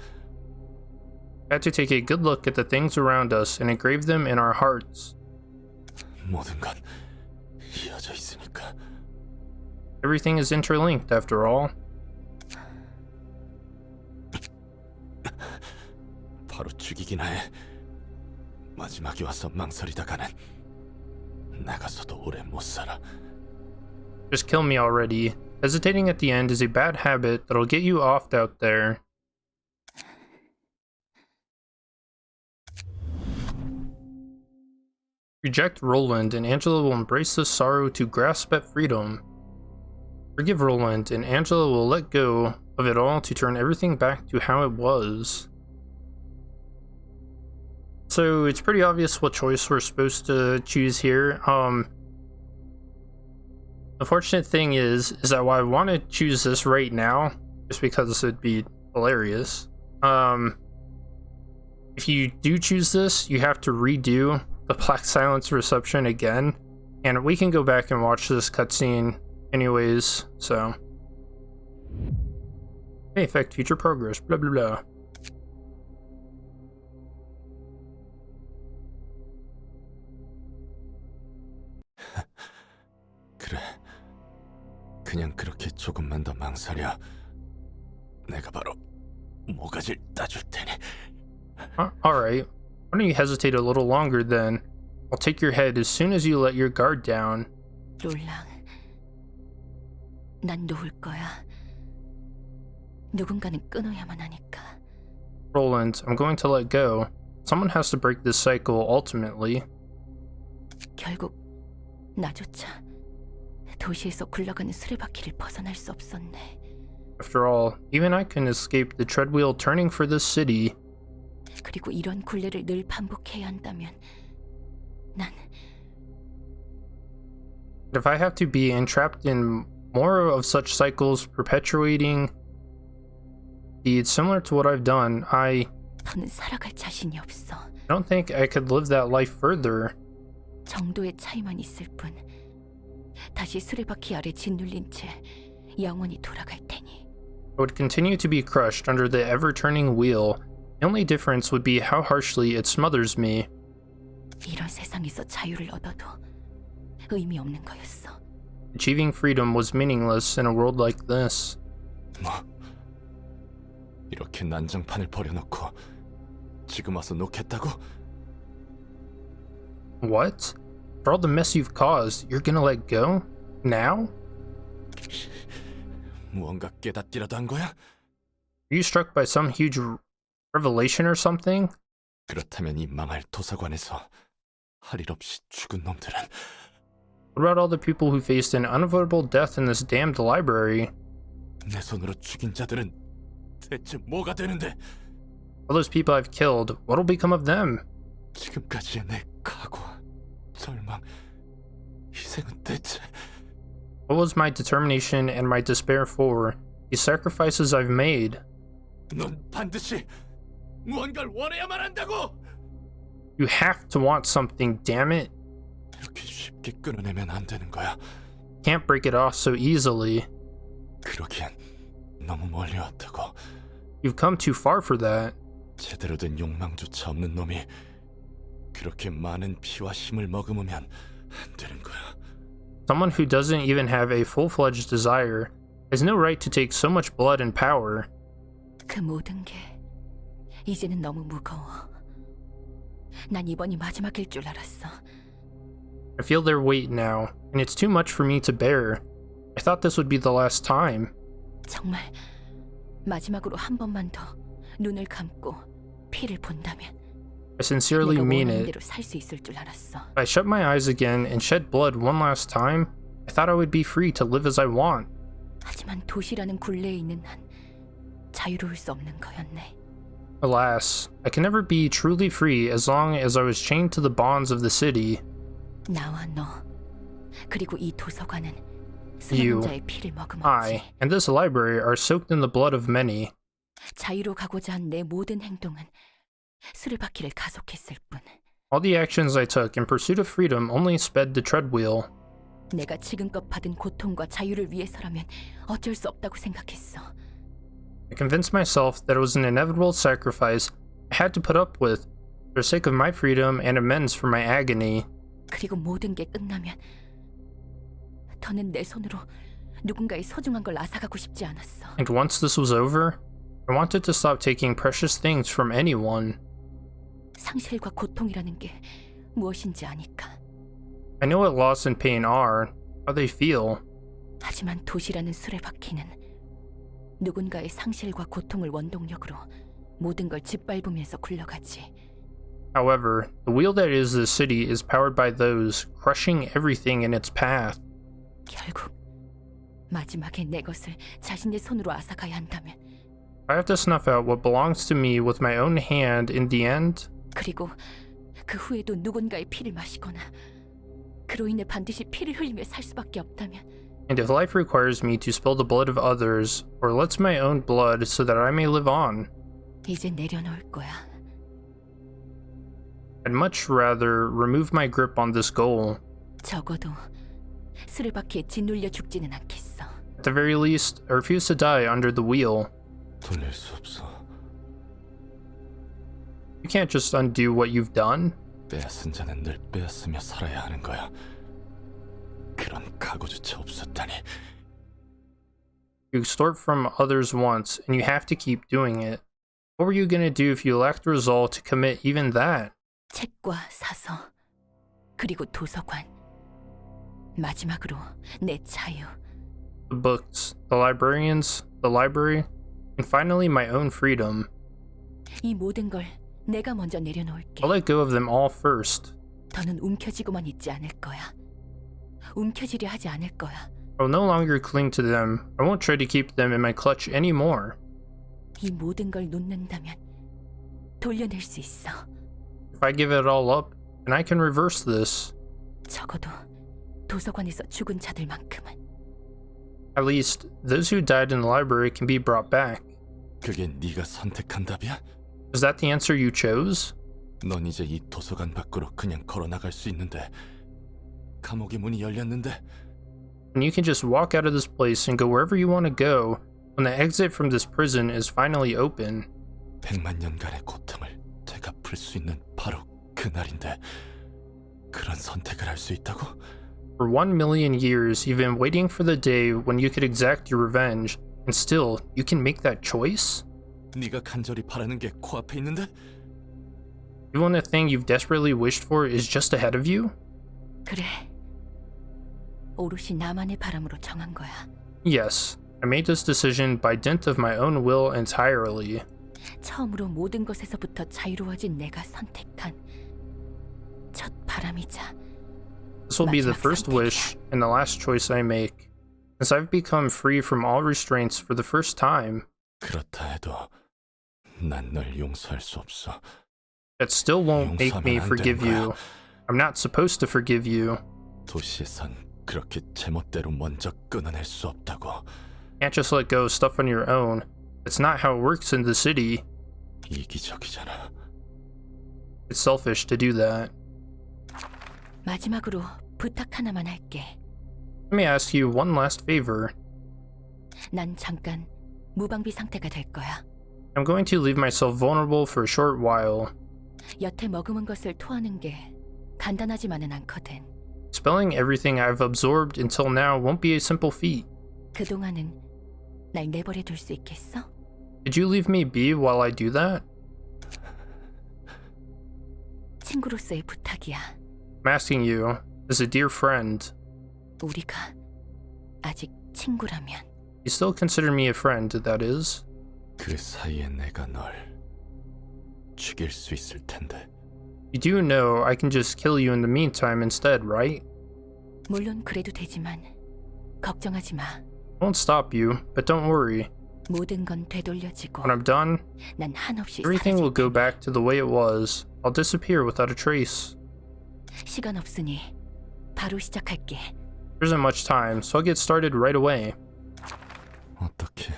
A: We had to take a good look at the things around us and engrave them in our hearts.
C: 모든 건 이어져 있으니까.
A: Everything is interlinked, after all.
C: 바로 죽이긴 해. 마지막에 와서 망설이다가는 나가서도 오래 못 살아.
A: Just kill me already. Hesitating at the end is a bad habit that'll get you offed out there. Reject Roland, and Angela will embrace the sorrow to grasp at freedom. Forgive Roland, and Angela will let go of it all to turn everything back to how it was. So it's pretty obvious what choice we're supposed to choose here. The fortunate thing is that while I want to choose this right now, just because it'd be hilarious. If you do choose this, you have to redo the Black Silence reception again, and we can go back and watch this cutscene anyways, so. May affect future progress, blah blah blah.
C: 그래, 그냥 그렇게 조금만 더 망설여. 내가 바로 모가지를 따줄 테니.
A: Alright, why don't you hesitate a little longer then? I'll take your head as soon as you let your guard down.
B: 롤랑, 난 놓을 거야. 누군가는 끊어야만 하니까.
A: Roland, I'm going to let go. Someone has to break this cycle ultimately.
B: 결국 나조차 도시에서 굴러가는 수레바퀴를 벗어날 수 없었네.
A: After all, even I couldn't escape the treadwheel turning for this city.
B: 그리고 이런 굴레를 늘 반복해야 한다면 난
A: If I have to be entrapped in more of such cycles perpetuating deeds similar to what I've done, I
B: 더는 살아갈 자신이 없어.
A: don't think I could live that life further.
B: 정도의 차이만 있을 뿐. 다시 수레바퀴 아래 짓눌린 채 영원히 돌아갈 테니.
A: I would continue to be crushed under the ever-turning wheel. The only difference would be how harshly it smothers me.
B: 이런 세상에서 자유를 얻어도 의미 없는 거였어.
A: Achieving freedom was meaningless in a world like this.
C: 뭐? 이렇게 난장판을 버려놓고 지금 와서 놓겠다고?
A: What? For all the mess you've caused, you're gonna let go? Now?
C: 무언가 깨닫기라도 한 거야?
A: Are you struck by some huge revelation or something?
C: 그렇다면 이 망할 도서관에서 할 일 없이 죽은 놈들은
A: What about all the people who faced an unavoidable death in this damned library?
C: 내 손으로 죽인 자들은 대체 뭐가 되는데?
A: All those people I've killed, what'll become of them?
C: 지금까지의 내 각오, 절망, 희생은 대체
A: What was my determination and my despair for? These sacrifices I've made.
C: 넌 반드시 무언가를 원해야만 한다고!
A: You have to want something, damn it.
C: 이렇게 쉽게 끊어내면 안 되는 거야.
A: Can't break it off so easily.
C: 그러기엔 너무 멀리 왔다고.
A: You've come too far for that.
C: 제대로 된 욕망조차 없는 놈이 그렇게 많은 피와 힘을 머금으면 안 되는 거야.
A: Someone who doesn't even have a full-fledged desire has no right to take so much blood and power.
B: 그 모든 게 이제는 너무 무거워. 난 이번이 마지막일 줄 알았어.
A: I feel their weight now, and it's too much for me to bear. I thought this would be the last time.
B: 정말 마지막으로 한 번만 더 눈을 감고 피를 본다면
A: I sincerely
B: 내가
A: mean
B: 원하는
A: it.
B: 대로 살 수 있을 줄 알았어.
A: If I shut my eyes again and shed blood one last time, I thought I would be free to live as I want.
B: 하지만 도시라는 굴레에 있는 한 자유로울 수 없는 거였네.
A: Alas, I can never be truly free as long as I was chained to the bonds of the city.
B: 나와 너 그리고 이 도서관은
A: You,
B: 수많은 자의 피를 머금었지.
A: I, and this library are soaked in the blood of many.
B: 자유로 가고자 한 내 모든 행동은 수레바퀴를 가속했을 뿐.
A: All the actions I took in pursuit of freedom only sped the treadwheel.
B: 내가 지금껏 받은 고통과 자유를 위해서라면 어쩔 수 없다고 생각했어.
A: I convinced myself that it was an inevitable sacrifice I had to put up with for the sake of my freedom and amends for my agony.
B: 그리고 모든 게 끝나면 더는 내 손으로 누군가의 소중한 걸 앗아가고 싶지 않았어.
A: And once this was over, I wanted to stop taking precious things from anyone.
B: 상실과 고통이라는 게 무엇인지 아니까.
A: I know what loss and pain are, how they feel.
B: 하지만 도시라는 수레바퀴는 누군가의 상실과 고통을 원동력으로 모든 걸 짓밟으면서 굴러가지.
A: However, the wheel that is the city is powered by those crushing everything in its path.
B: 결국 마지막에 내 것을 자신의 손으로 앗아가야 한다면
A: I have to snuff out what belongs to me with my own hand in the end.
B: 그리고 그 후에도 누군가의 피를 마시거나 그로 인해 반드시 피를 흘리며 살 수밖에 없다면
A: And if life requires me to spill the blood of others, or lets my own blood so that I may live on,
B: 이제 내려놓을 거야.
A: I'd much rather remove my grip on this goal.
B: 적어도 수레바퀴에 짓눌려 죽지는 않겠어.
A: At the very least, I refuse to die under the wheel.
C: 돌릴 수 없어.
A: You can't just undo what you've done.
C: 빼앗은 자는 늘 빼앗으며 살아야 하는 거야. 그런 각오조차 없었다니.
A: You extort from others once, and you have to keep doing it. What were you gonna do if you lacked resolve to commit even that?
B: 책과 사서 그리고 도서관 마지막으로 내 자유.
A: The books, the librarians, the library, and finally my own freedom.
B: 이 모든 걸 내가 먼저 내려놓을게.
A: I'll let go of them all first.
B: 더는 움켜쥐고만 있지 않을 거야. 움켜쥐려 하지 않을 거야.
A: I will no longer cling to them. I won't try to keep them in my clutch anymore.
B: 이 모든 걸 놓는다면 돌려낼 수 있어.
A: If I give it all up, then I can reverse this.
B: 적어도 도서관에서 죽은 자들만큼은.
A: At least, those who died in the library can be brought back.
C: 그게 네가 선택한 답이야?
A: Is that the answer you chose?
C: 넌 이제 이 도서관 밖으로 그냥 걸어 나갈 수 있는데 감옥의 문이 열렸는데
A: And you can just walk out of this place and go wherever you want to go when the exit from this prison is finally open.
C: 100만 년간의 고통을 되갚을 수 있는 바로 그날인데 그런 선택을 할 수 있다고?
A: For 1,000,000 years, you've been waiting for the day when you could exact your revenge, and still, you can make that choice?
C: 네가 간절히 바라는 게 코앞에 있는데?
A: Even when the thing you've desperately wished for is just ahead of you?
B: 그래. 오롯이 나만의 바람으로 정한 거야.
A: Yes, I made this decision by dint of my own will entirely.
B: 처음으로 모든 것에서부터 자유로워진 내가 선택한 첫 바람이자
A: This will be the
B: 마지막
A: first
B: 선택이야.
A: wish and the last choice I make, since I've become free from all restraints for the first time.
C: 그렇다 해도 난 널 용서할 수 없어.
A: That still won't make me
C: 용서하면 안
A: forgive
C: 되는
A: you.
C: 거야.
A: I'm not supposed to forgive you.
C: 도시에선 그렇게 제멋대로 먼저 끊어낼 수 없다고.
A: Can't just let go of stuff on your own. It's not how it works in the city.
C: 이기적이잖아.
A: It's selfish to do that.
B: 마지막으로 부탁 하나만 할게.
A: Let me ask you one last favor.
B: 난 잠깐 무방비 상태가 될 거야.
A: I'm going to leave myself vulnerable for a short while.
B: 여태 머금은 것을 토하는 게 간단하지만은 않거든.
A: Expelling everything I've absorbed until now won't be a simple feat.
B: 그동안은 날 내버려 둘 수 있겠어?
A: Did you leave me be while I do that?
B: 친구로서의 부탁이야.
A: I'm asking you, as a dear friend.
B: 우리가 아직 친구라면.
A: You still consider me a friend, that is?
C: 그 사이에 내가 널 죽일 수 있을 텐데.
A: You do know I can just kill you in the meantime instead, right?
B: 물론 그래도 되지만 걱정하지 마.
A: I won't stop you, but don't worry.
B: 모든 건 되돌려지고
A: When I'm done,
B: 난 한없이
A: everything will
B: 사라질
A: go
B: 테니.
A: back to the way it was. I'll disappear without a trace.
B: 시간 없으니 바로 시작할게.
A: There isn't much time, so I'll get started right away.
C: 어떻게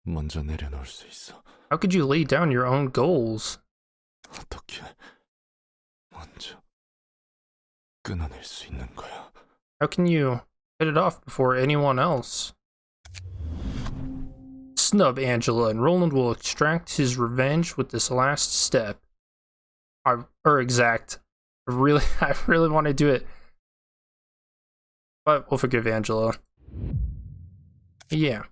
C: 먼저 내려놓을 수 있어?
A: How could you lay down your own goals?
C: 어떻게 먼저 끊어낼 수 있는 거야?
A: How can you get it off before anyone else? Snub Angela, and Roland will extract his revenge with this last step. I really want to do it. But we'll forgive Angela. Yeah.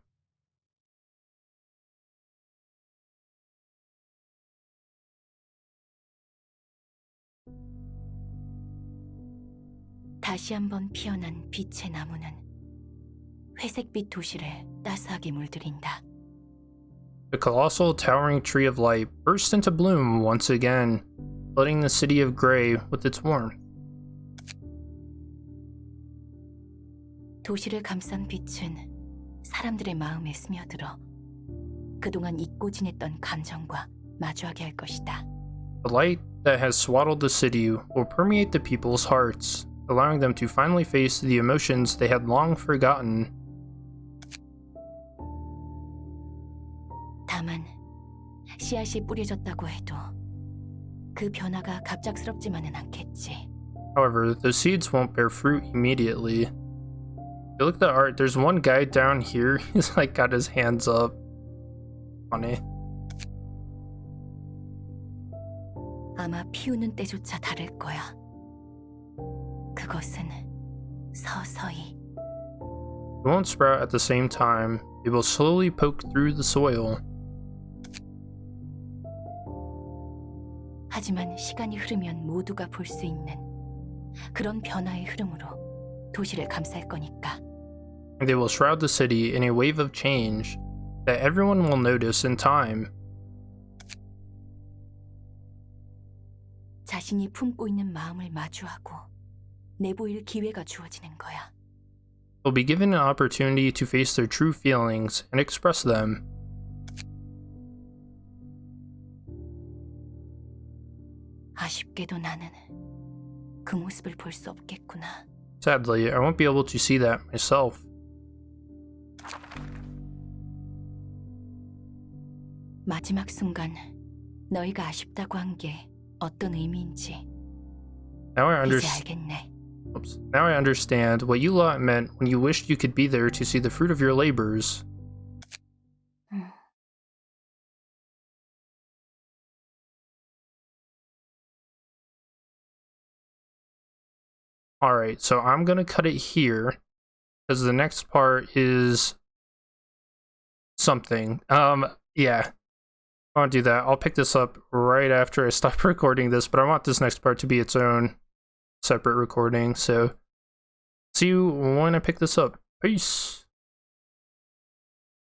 B: 다시 한번 피어난 빛의 나무는 회색빛 도시를 따스하게 물들인다.
A: The colossal towering tree of light burst into bloom once again, flooding the city of Grey with its warmth.
B: 도시를 감싼 빛은 사람들의 마음에 스며들어 그동안 잊고 지냈던 감정과 마주하게 할 것이다.
A: The The light that has swaddled the city will permeate the people's hearts, allowing them to finally face the emotions they had long forgotten.
B: 다만 씨앗이 뿌려졌다고 해도 그 변화가 갑작스럽지만은 않겠지.
A: However, the seeds won't bear fruit immediately. You look at the art, there's one guy down here, he's like got his hands up. Funny.
B: 아마 피우는 때조차 다를 거야. 그것은 서서히.
A: It won't sprout at the same time. It will slowly poke through the soil.
B: 하지만 시간이 흐르면 모두가 볼 수 있는 그런 변화의 흐름으로 도시를 감쌀 거니까.
A: They will shroud the city in a wave of change that everyone will notice in time.
B: 자신이 품고 있는 마음을 마주하고 내보일 기회가 주어지는 거야.
A: They'll be given an opportunity to face their true feelings and express them.
B: 아쉽게도 나는 그 모습을 볼 수 없겠구나.
A: Sadly, I won't be able to see that myself.
B: 마지막 순간 너희가 아쉽다고 한 게 어떤 의미인지
A: Now I
B: 이제 알겠네.
A: Now I understand what you lot meant when you wished you could be there to see the fruit of your labors. Alright, so I'm gonna cut it here, because the next part is something. Yeah. I want to do that. I'll pick this up right after I stop recording this, but I want this next part to be its own separate recording, so see you when I pick this up. Peace!